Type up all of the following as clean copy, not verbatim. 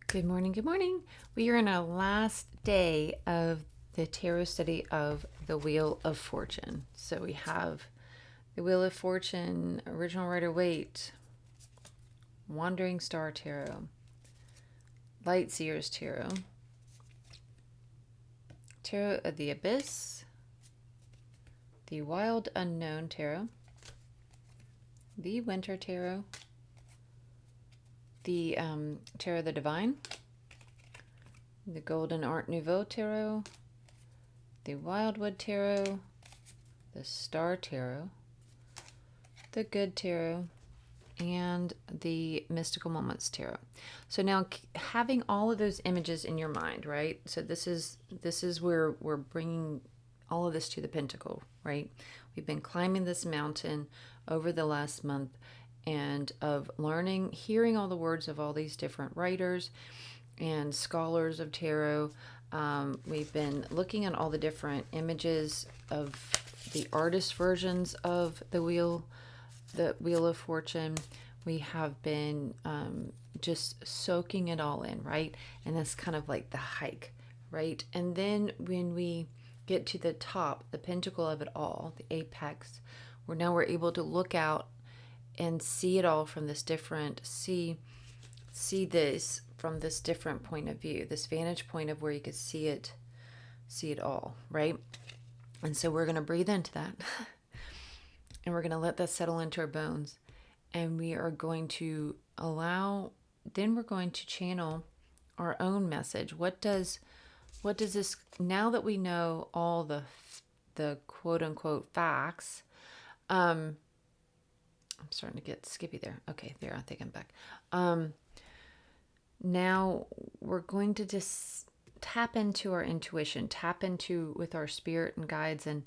Good morning, good morning. We are in our last day of the tarot study of the Wheel of Fortune. So we have the Wheel of Fortune, Original Rider Waite, Wandering Star Tarot, Light Seers Tarot, Tarot of the Abyss, the Wild Unknown Tarot, the Winter Tarot, the Tarot of the Divine, the Golden Art Nouveau Tarot, the Wildwood Tarot, the Star Tarot, the Good Tarot, and the Mystical Moments Tarot. So now having all of those images in your mind, right? So this is where we're bringing all of this to the pinnacle, right? We've been climbing this mountain over the last month and of learning, hearing all the words of all these different writers and scholars of tarot. We've been looking at all the different images of the artist versions of the Wheel of Fortune. We have been just soaking it all in, right? And that's kind of like the hike, right? And then when we get to the top, the pinnacle of it all, the apex, we're able to look out and see it all from this different, see this from this different point of view, this vantage point of where you could see it all, right? And so we're going to breathe into that and we're going to let that settle into our bones, and we are going to then we're going to channel our own message. What does this, now that we know all the quote unquote facts, I'm starting to get skippy there. Okay, there, I think I'm back. Now we're going to just tap into our intuition, tap into with our spirit and guides and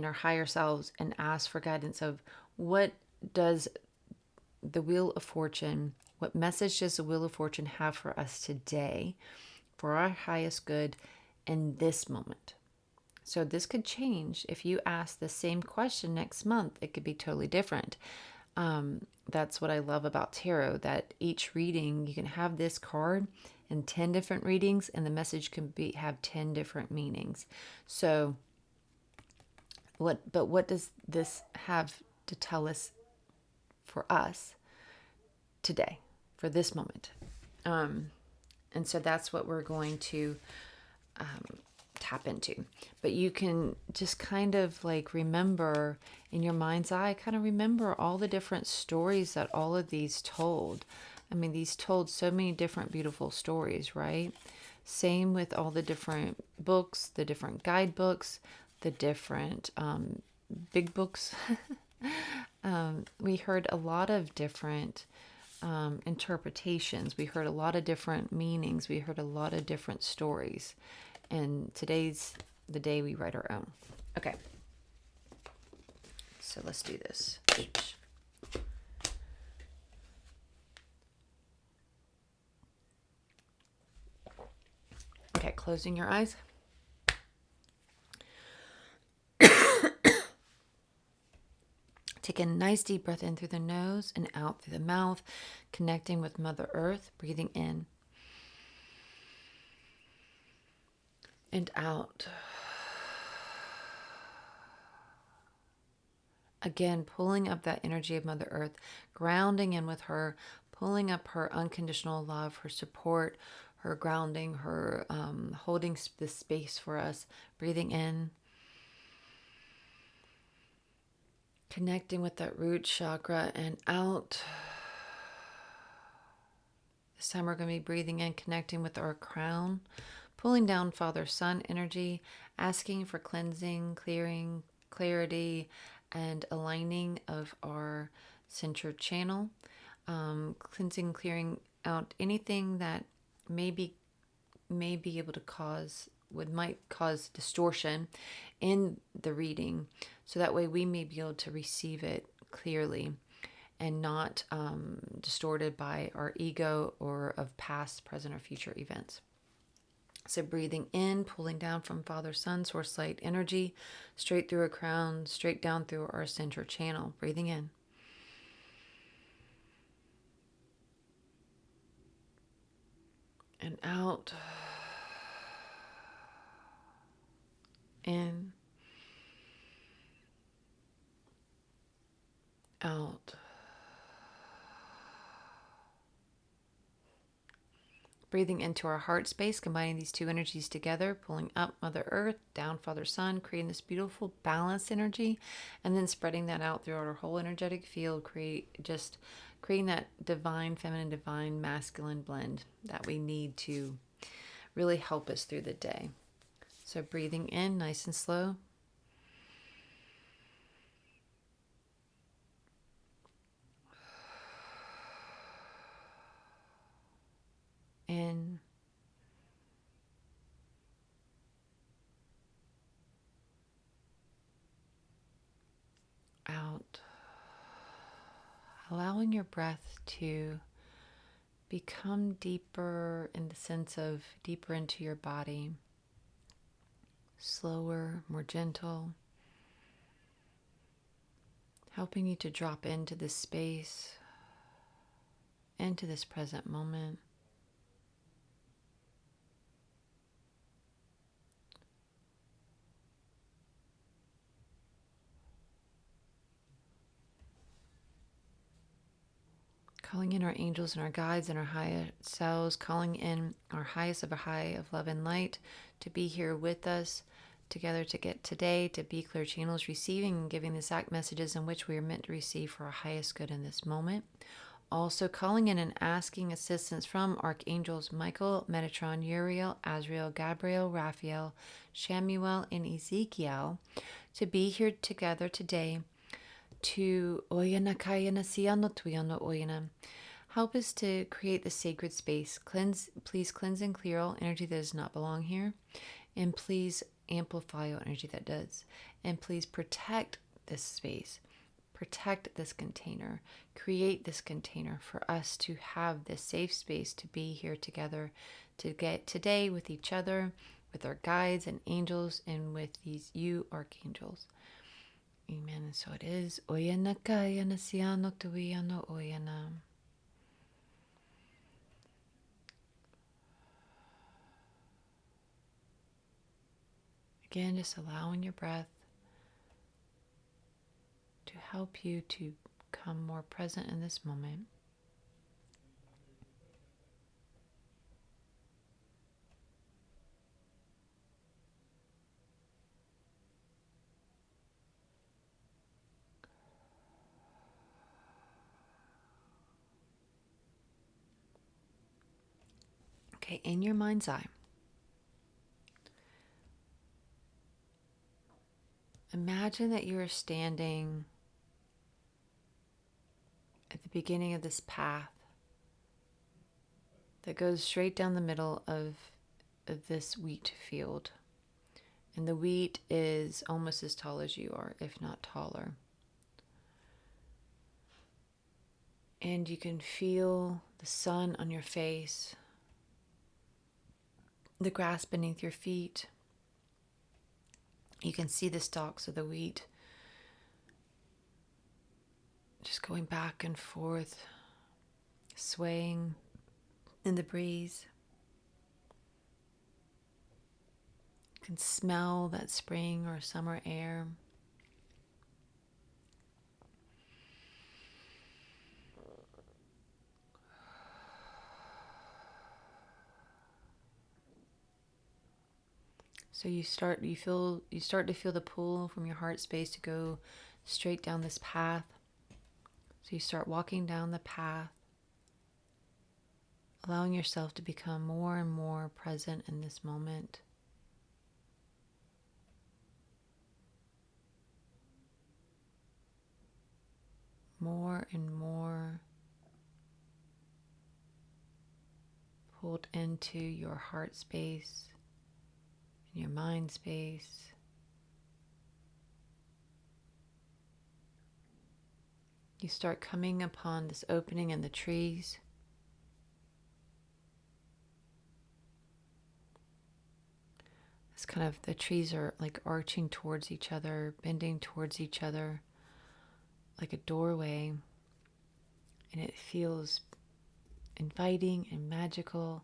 our higher selves, and ask for guidance of what does the Wheel of Fortune, what message does the Wheel of Fortune have for us today, for our highest good in this moment. So this could change. If you ask the same question next month, it could be totally different. That's what I love about tarot, that each reading, you can have this card in 10 different readings and the message can have 10 different meanings. So what does this have to tell us for us today, for this moment? And so that's what we're going to tap into. But you can just kind of like remember in your mind's eye, kind of remember all the different stories that all of these told. I mean, these told so many different beautiful stories, right? Same with all the different books, the different guidebooks, the different big books. We heard a lot of different interpretations. We heard a lot of different meanings. We heard a lot of different stories. And today's the day we write our own. Okay. So let's do this. Okay, closing your eyes. Take a nice deep breath in through the nose and out through the mouth, connecting with Mother Earth, breathing in and out. Again, pulling up that energy of Mother Earth, grounding in with her, pulling up her unconditional love, her support, her grounding, her holding this space for us, breathing in, connecting with that root chakra and out. This time we're going to be breathing in, connecting with our crown, pulling down Father Sun energy, asking for cleansing, clearing, clarity, and aligning of our centered channel, cleansing, clearing out anything that may be able to might cause distortion in the reading, so that way we may be able to receive it clearly and not distorted by our ego or of past, present, or future events. So breathing in, pulling down from Father Sun, Source Light energy, straight through our crown, straight down through our center channel. Breathing in. and out, in, out. Breathing into our heart space, combining these two energies together, pulling up Mother Earth, down Father Sun, creating this beautiful balanced energy, and then spreading that out throughout our whole energetic field, creating that divine feminine, divine masculine blend that we need to really help us through the day. So breathing in nice and slow. In, out. Allowing your breath to become deeper in the sense of deeper into your body, slower, more gentle, helping you to drop into this space, into this present moment. Calling in our angels and our guides and our higher selves, calling in our highest of a high of love and light to be here with us together to get today, to be clear channels, receiving and giving the exact messages in which we are meant to receive for our highest good in this moment. Also calling in and asking assistance from Archangels Michael, Metatron, Uriel, Azrael, Gabriel, Raphael, Shamuel, and Ezekiel to be here together today to Oyana Kayana Siano Tuyano Oyana. Help us to create the sacred space. Please cleanse and clear all energy that does not belong here. And please amplify all energy that does. And please protect this space. Protect this container. Create this container for us to have this safe space to be here together, to get today with each other, with our guides and angels, and with these you archangels. Amen. And so it is. Oyana kayana siano tuiano oyana. Again, just allowing your breath to help you to become more present in this moment. Okay, in your mind's eye, imagine that you are standing at the beginning of this path that goes straight down the middle of this wheat field. And the wheat is almost as tall as you are, if not taller. And you can feel the sun on your face, the grass beneath your feet. You can see the stalks of the wheat just going back and forth, swaying in the breeze. You can smell that spring or summer air. So you start to feel the pull from your heart space to go straight down this path. So you start walking down the path, allowing yourself to become more and more present in this moment. More and more pulled into your heart space, your mind space. You start coming upon this opening in the trees. It's kind of, the trees are like arching towards each other, bending towards each other, like a doorway. And it feels inviting and magical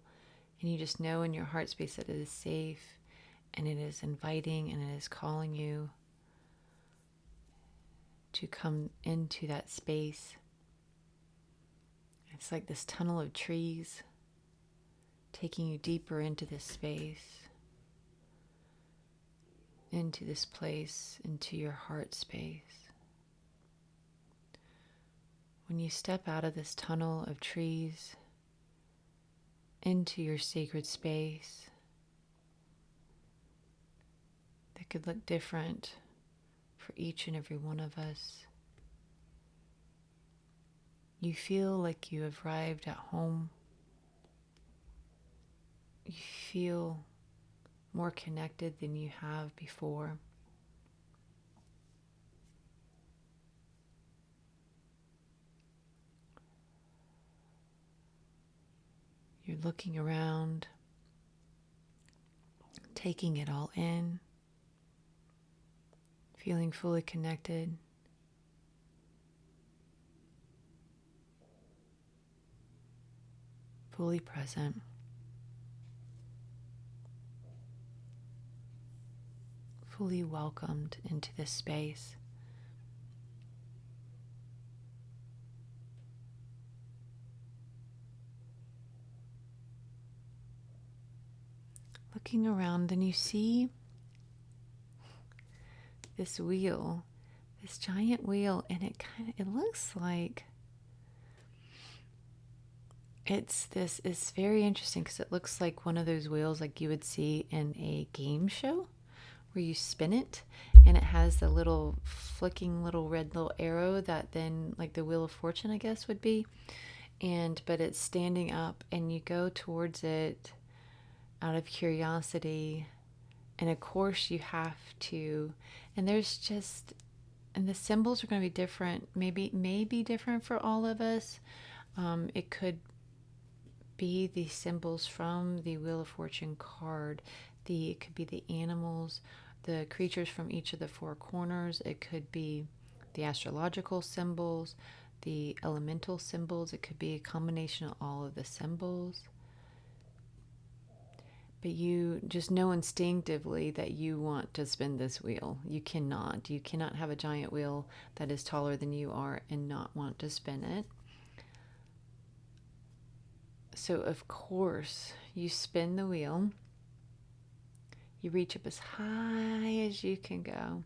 And you just know in your heart space that it is safe and it is inviting and it is calling you to come into that space. It's like this tunnel of trees taking you deeper into this space, into this place, into your heart space. When you step out of this tunnel of trees into your sacred space, that could look different for each and every one of us. You feel like you have arrived at home. You feel more connected than you have before. You're looking around, taking it all in, feeling fully connected. Fully present. Fully welcomed into this space. Looking around, and you see this wheel, this giant wheel, and it looks like it's very interesting because it looks like one of those wheels like you would see in a game show where you spin it and it has the little flicking little red little arrow that then like the Wheel of Fortune, I guess, would be. But it's standing up and you go towards it out of curiosity. And of course you have to, and the symbols are going to be different, maybe different for all of us. It could be the symbols from the Wheel of Fortune card. It could be the animals, the creatures from each of the four corners. It could be the astrological symbols, the elemental symbols. It could be a combination of all of the symbols. But you just know instinctively that you want to spin this wheel. You cannot have a giant wheel that is taller than you are and not want to spin it. So of course you spin the wheel. You reach up as high as you can go,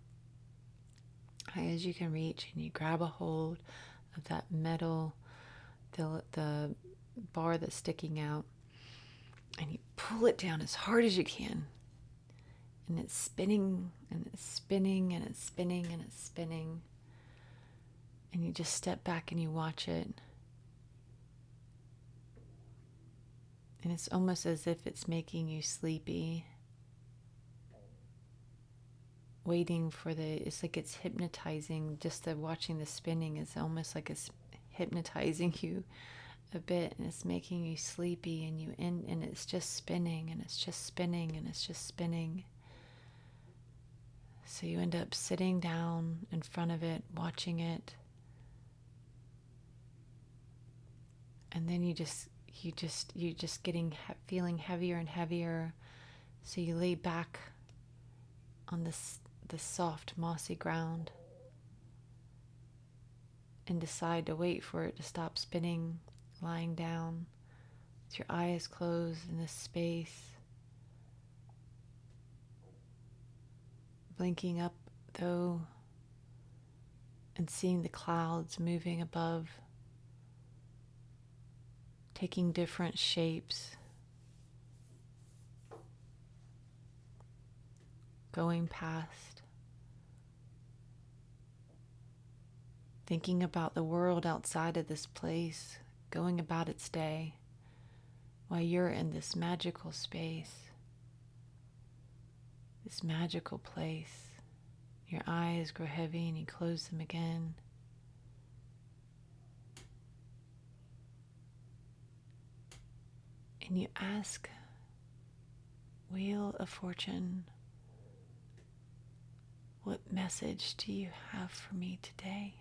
high as you can reach, and you grab a hold of that metal, the bar that's sticking out, and you pull it down as hard as you can. And it's spinning, and it's spinning, and it's spinning, and it's spinning. And you just step back and you watch it. And it's almost as if it's making you sleepy. Waiting for it's like it's hypnotizing. Just the watching the spinning is almost like it's hypnotizing you a bit, and it's making you sleepy, and it's just spinning, and it's just spinning, and it's just spinning. So you end up sitting down in front of it, watching it, and then you just feeling heavier and heavier. So you lay back on this soft mossy ground and decide to wait for it to stop spinning, lying down with your eyes closed in this space, blinking up though and seeing the clouds moving above, taking different shapes, going past, thinking about the world outside of this place, going about its day, while you're in this magical space, this magical place. Your eyes grow heavy and you close them again. And you ask, Wheel of Fortune, what message do you have for me today?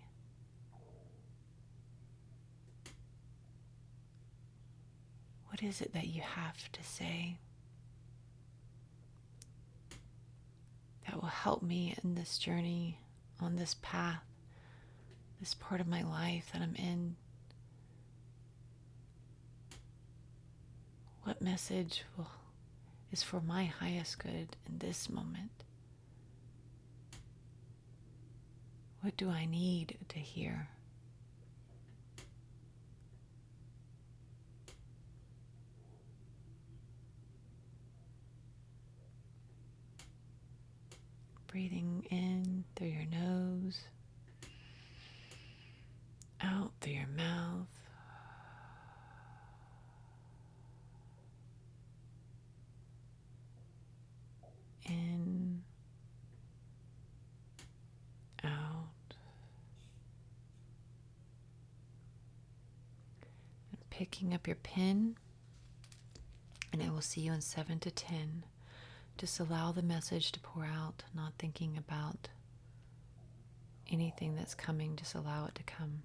What is it that you have to say that will help me in this journey, on this path, this part of my life that I'm in? What message is for my highest good in this moment? What do I need to hear? Breathing in through your nose, out through your mouth. In, out. And picking up your pen, and I will see you in 7 to 10. Just allow the message to pour out, not thinking about anything that's coming. Just allow it to come.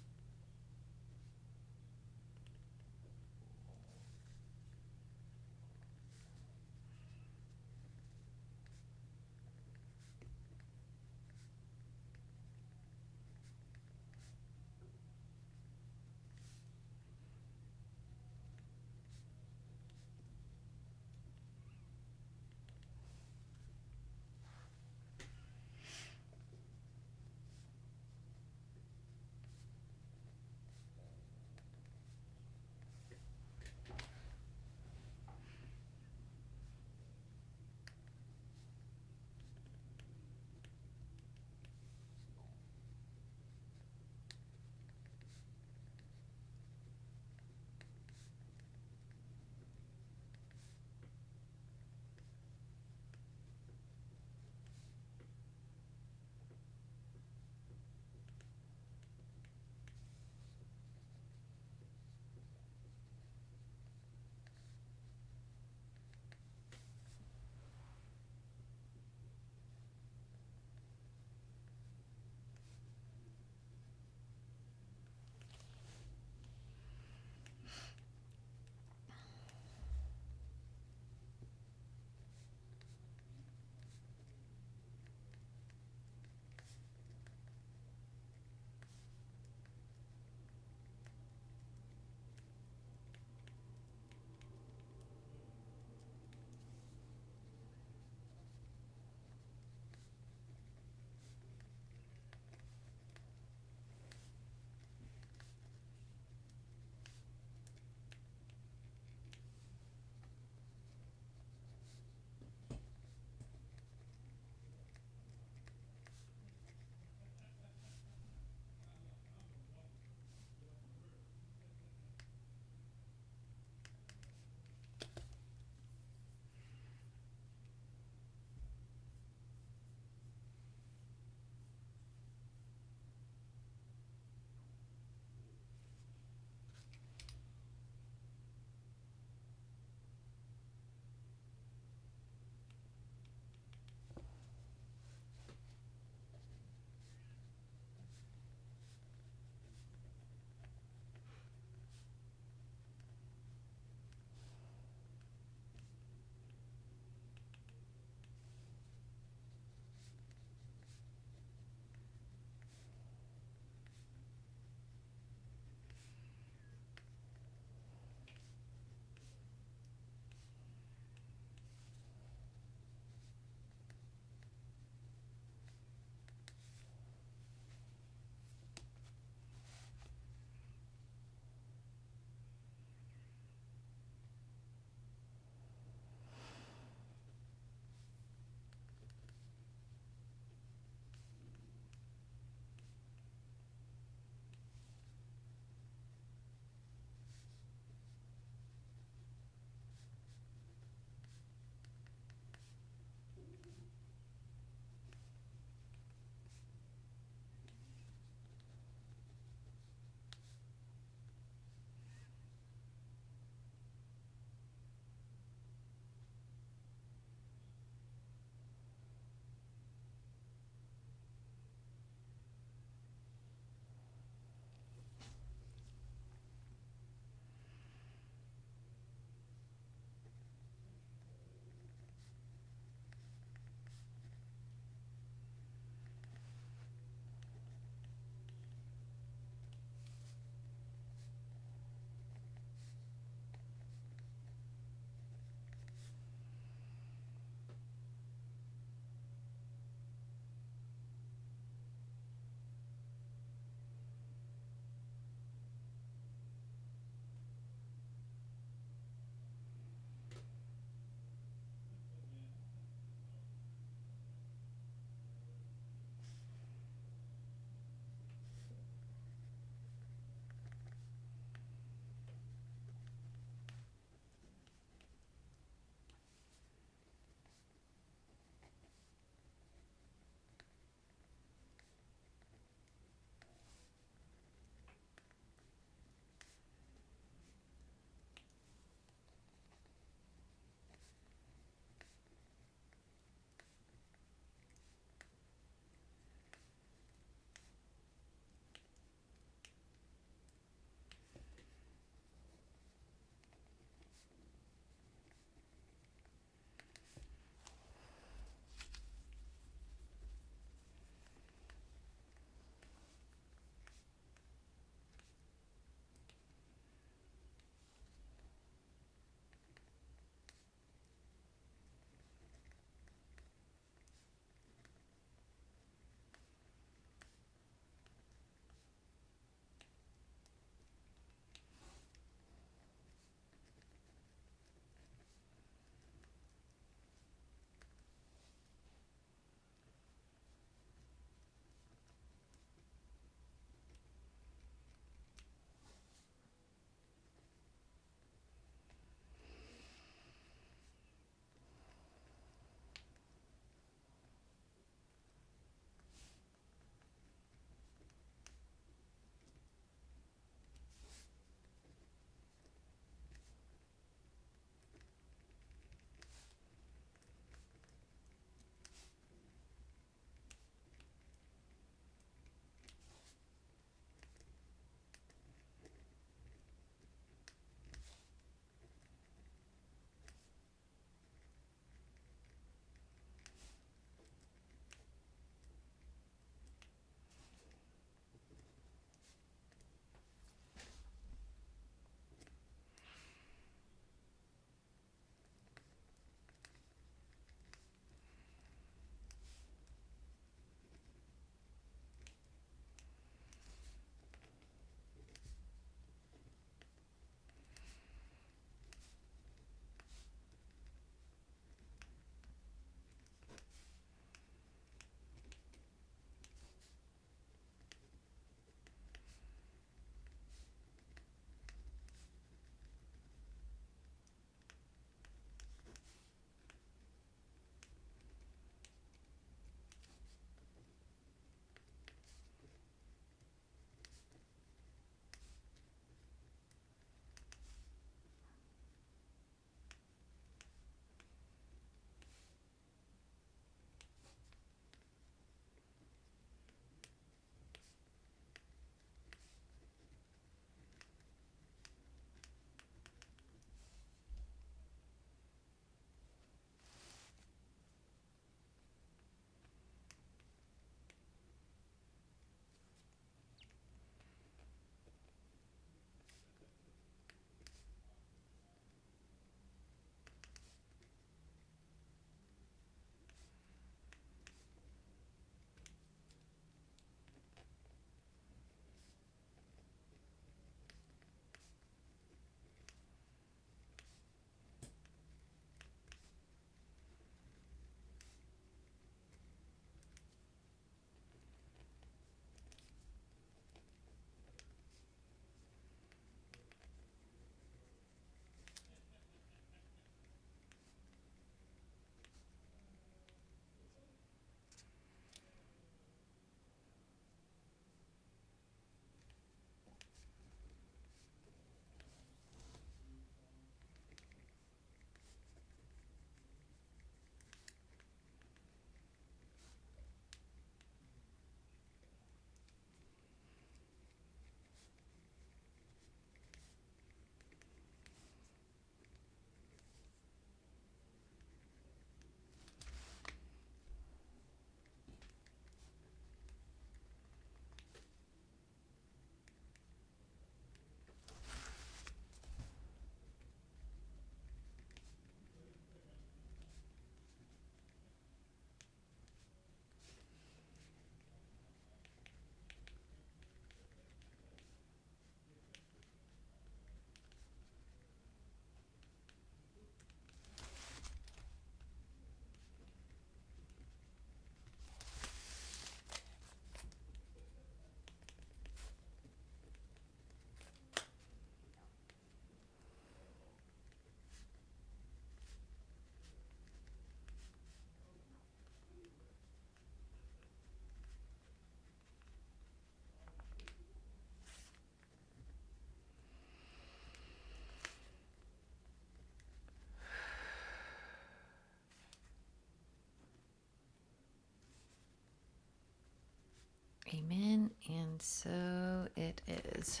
Amen. And so it is.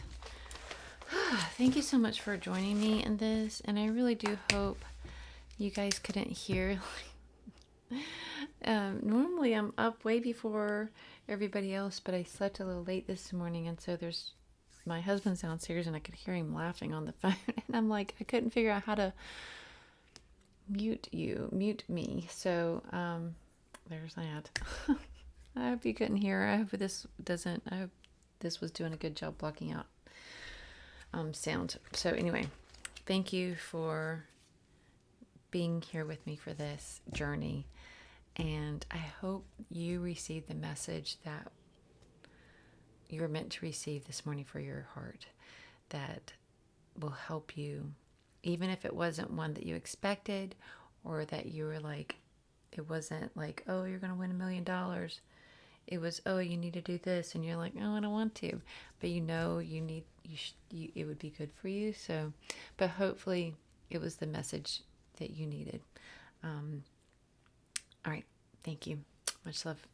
Thank you so much for joining me in this. And I really do hope you guys couldn't hear. Normally I'm up way before everybody else, but I slept a little late this morning. And so there's my husband's downstairs and I could hear him laughing on the phone. And I'm like, I couldn't figure out how to mute me. So there's that. I hope you couldn't hear. I hope this was doing a good job blocking out sound. So anyway, thank you for being here with me for this journey. And I hope you received the message that you're meant to receive this morning for your heart, that will help you, even if it wasn't one that you expected, or that you were like, it wasn't like, oh, you're going to win $1 million. It was, oh, you need to do this. And you're like, oh, I don't want to. But it would be good for you. So, but hopefully it was the message that you needed. All right. Thank you. Much love.